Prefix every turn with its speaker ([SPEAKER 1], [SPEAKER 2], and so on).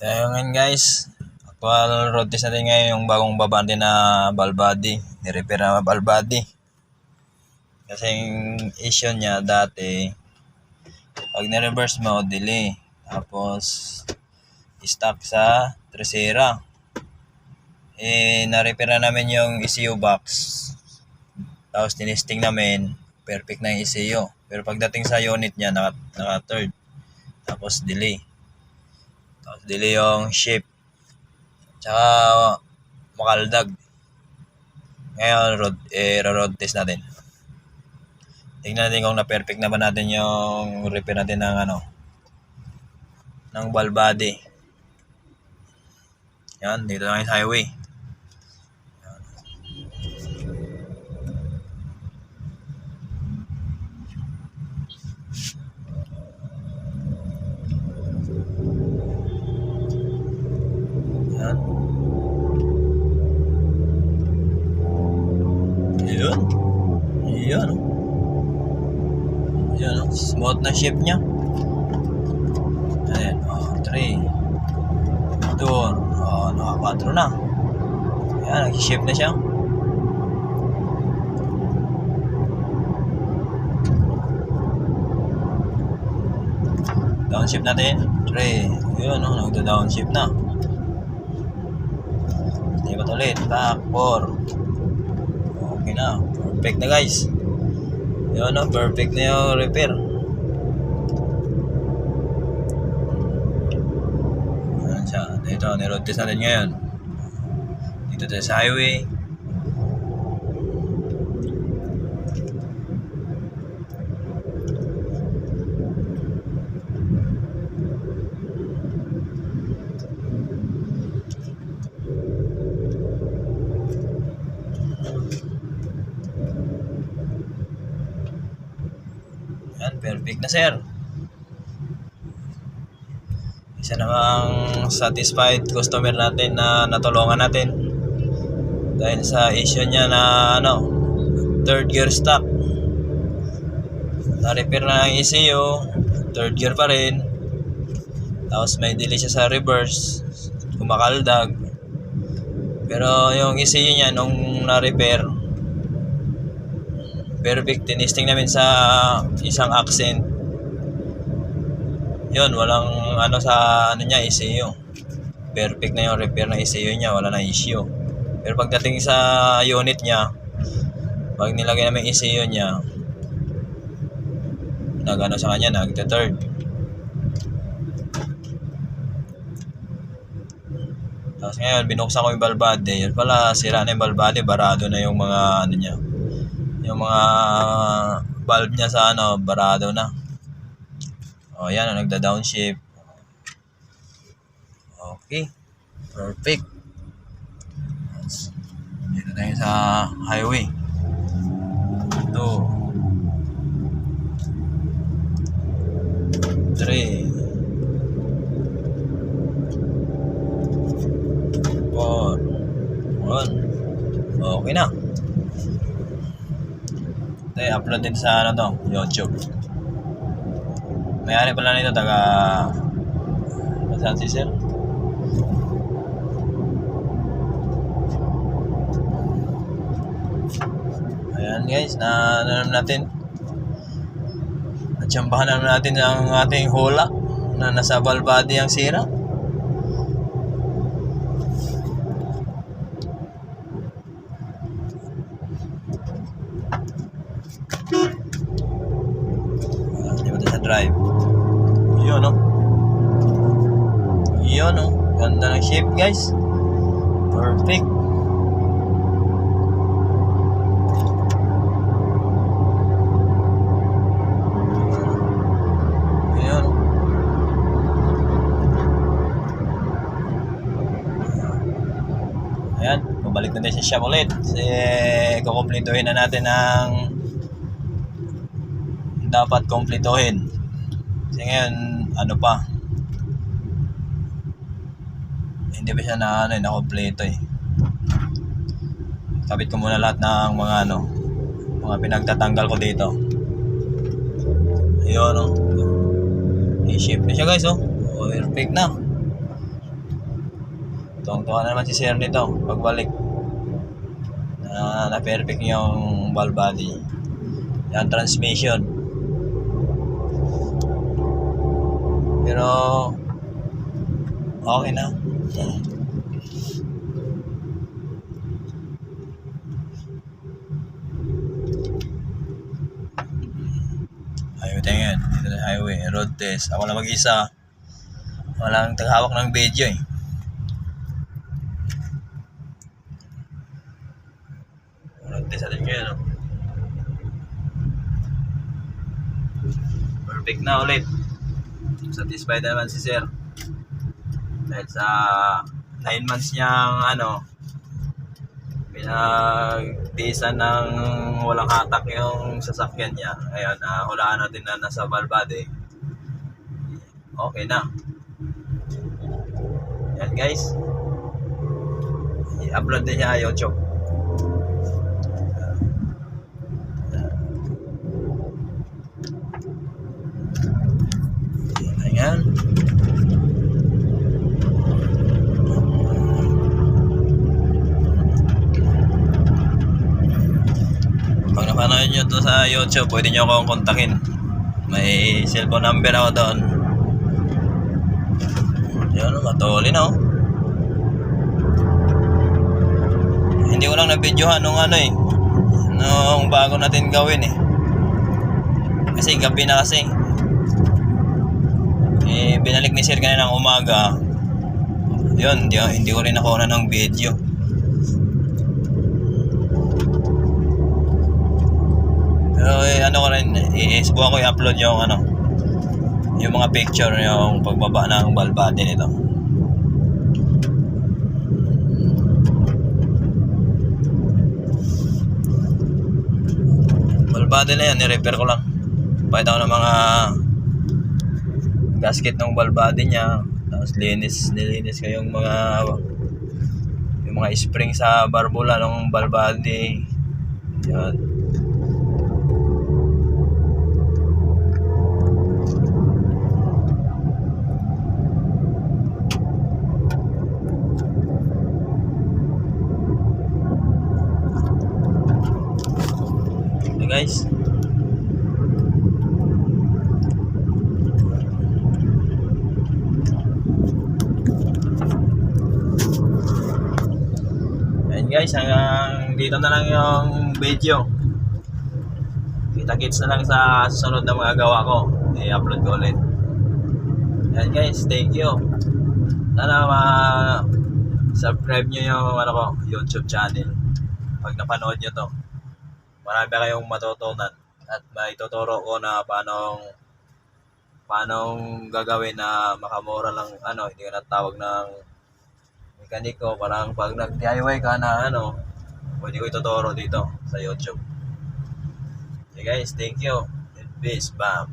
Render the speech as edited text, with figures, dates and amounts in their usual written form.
[SPEAKER 1] Kaya ngayon guys, actual road test natin ngayon yung bagong babante na valve body, ni-repair na valve body. Kasi yung issue niya dati, pag ni-reverse mo, delay. Tapos, stuck sa Tresera. Na-repair na namin yung ECU box. Tapos, tinisting namin, perfect na yung ECU. Pero pagdating sa unit niya, naka-third. Tapos, delay. Tapos, delay yung shape. Tsaka makaldag. Ngayon, road test natin. Tingnan natin kung na-perfect na ba natin yung repair natin ng valve body. Yan, dito lang sa highway. Yan. Yun. Yan. Yan. Smooth na shape niya. Ayan. 3. Door. Naka 4 na. Yan. Nag-shape na siya. Downshift natin. 3. Yun. Nagda-downshift na. Lipat ulit. Back. 4. Okay na. Perfect na guys. Yun perfect na yung repair. Ayan siya. Dito, ni-road test natin ngayon. Dito tayo sa highway. Yan, perfect na sir. Isa namang satisfied customer natin na natulungan natin. Dahil sa issue niya na third gear stuck. Na-repair na ang ECU, third gear pa rin. Tapos may delay siya sa reverse, kumakaldag. Pero yung ECU niya nung na-repair, perfect. Tinisting namin sa isang accent. Yun, walang sa niya ECU. Perfect na yung repair na ECU niya, wala na issue. Pero pagdating sa unit niya, pag nilagay namin ECU niya, sa kanya, nagte-third. Tapos ngayon, binuksan ko yung valve body. Yun pala, sira na yung valve body, barado na yung mga niya. Yung mga valve niya sa barado na. Yan, nagda-downshift. Okay. Perfect. Dito tayo sa highway. 2 3 4 1. Okay na. Ito upload din sa YouTube. May-ari pala nito saan si sir? Ayan guys, natin natsambahan naman natin ang ating hula na nasa valve body ang sira. Dito sa drive. Yun ganda ng shape guys. Perfect. Yun. Ayan, pabalik na tayo sa shop ulit. Kasi kukumpletuhin na natin ang dapat kumpletuhin. Kasi ngayon, hindi pa siya na-kompleto eh. Kabit ko muna lahat ng mga pinagtatanggal ko dito. Ayun i-shape na siya guys perfect na. Tuwang-tuwa na naman si sir nito pagbalik. Na perfect yung valve body. Yung transmission. Pero okay na. Highway tayo ngayon. Dito na highway. Road test. Ako na mag-isa. Walang taghawak ng video eh. Road test natin ngayon. No? Perfect na ulit. Satisfied naman si sir. Dahil sa 9 months niyang pinagtiisan ng walang hatak yung sasakyan niya. Ayun, hulaan natin na nasa valve body. Okay na. Yan guys. I-upload din niya YouTube. Ayan. Pag napanood nyo to sa YouTube, pwede nyo akong kontakin. May cellphone number ako doon. Yun, matuli na oh. Hindi ko lang na-videohan nung nung bago natin gawin eh. Kasi gabi na kasi. Binalik ni sir kanina ng umaga. Yun, hindi ko rin nakuha ng video. Pero ko rin, subukan ko i-upload yung mga picture yung pagbaba ng valve body nito. Valve body na yan, ni-repair ko lang. Pakita ko ng mga gasket ng valve body niya. Tapos nilinis ko yung mga spring sa barbula ng valve body. Yan. Guys, ayan guys, hanggang dito na lang yung video. Kita-kits na lang sa susunod na mga gawa ko, i-upload ko ulit. Ayan guys, thank you. Sana subscribe nyo yung YouTube channel pag napanood nyo to. Marami kayong matutunan at maituturo ko na paano gagawin na makamura lang hindi ka natawag ng mekaniko. Parang pag nag-DIY ka na pwede ko ituturo dito sa YouTube. Okay guys, thank you and peace, bam.